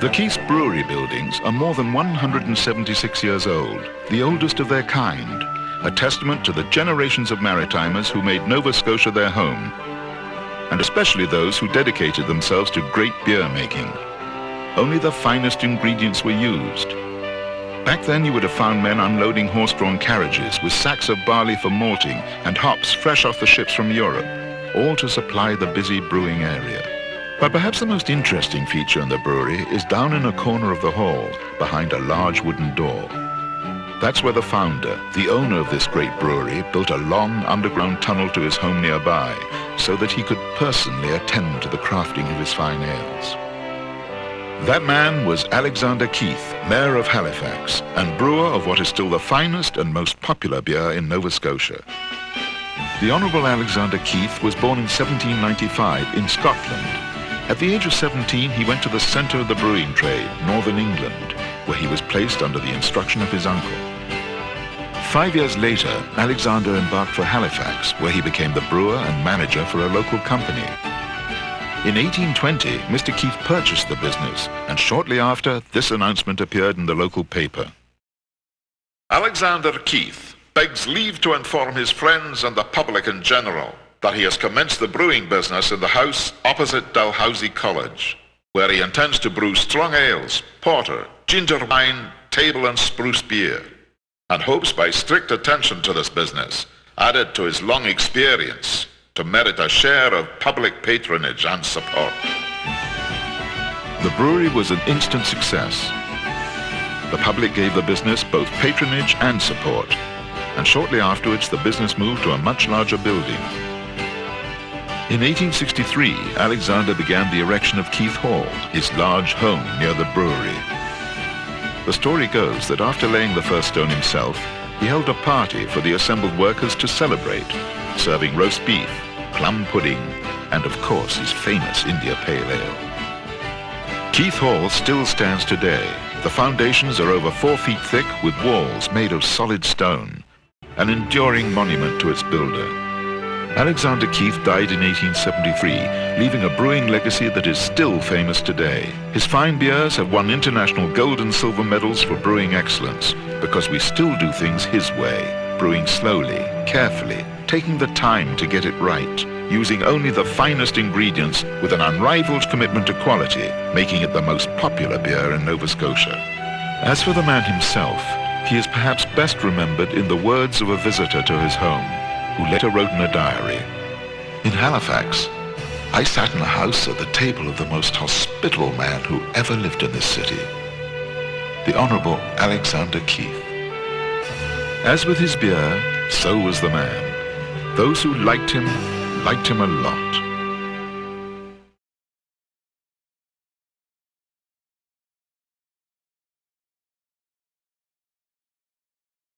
The Keith's brewery buildings are more than 176 years old, the oldest of their kind, a testament to the generations of maritimers who made Nova Scotia their home, and especially those who dedicated themselves to great beer making. Only the finest ingredients were used. Back then you would have found men unloading horse-drawn carriages with sacks of barley for malting and hops fresh off the ships from Europe, all to supply the busy brewing area. But perhaps the most interesting feature in the brewery is down in a corner of the hall, behind a large wooden door. That's where the founder, the owner of this great brewery, built a long underground tunnel to his home nearby, so that he could personally attend to the crafting of his fine ales. That man was Alexander Keith, Mayor of Halifax, and brewer of what is still the finest and most popular beer in Nova Scotia. The Honourable Alexander Keith was born in 1795 in Scotland. At the age of 17, he went to the centre of the brewing trade, Northern England, where he was placed under the instruction of his uncle. 5 years later, Alexander embarked for Halifax, where he became the brewer and manager for a local company. In 1820, Mr. Keith purchased the business, and shortly after, this announcement appeared in the local paper. Alexander Keith begs leave to inform his friends and the public in general that he has commenced the brewing business in the house opposite Dalhousie College, where he intends to brew strong ales, porter, ginger wine, table and spruce beer, and hopes by strict attention to this business, added to his long experience, to merit a share of public patronage and support. The brewery was an instant success. The public gave the business both patronage and support, and shortly afterwards the business moved to a much larger building. In 1863, Alexander began the erection of Keith Hall, his large home near the brewery. The story goes that after laying the first stone himself, he held a party for the assembled workers to celebrate, serving roast beef, plum pudding, and of course his famous India Pale Ale. Keith Hall still stands today. The foundations are over 4 feet thick with walls made of solid stone, an enduring monument to its builder. Alexander Keith died in 1873, leaving a brewing legacy that is still famous today. His fine beers have won international gold and silver medals for brewing excellence, because we still do things his way, brewing slowly, carefully, taking the time to get it right, using only the finest ingredients with an unrivaled commitment to quality, making it the most popular beer in Nova Scotia. As for the man himself, he is perhaps best remembered in the words of a visitor to his home, who later wrote in a diary, "In Halifax, I sat in a house at the table of the most hospitable man who ever lived in this city, the Honourable Alexander Keith." As with his beer, so was the man. Those who liked him a lot.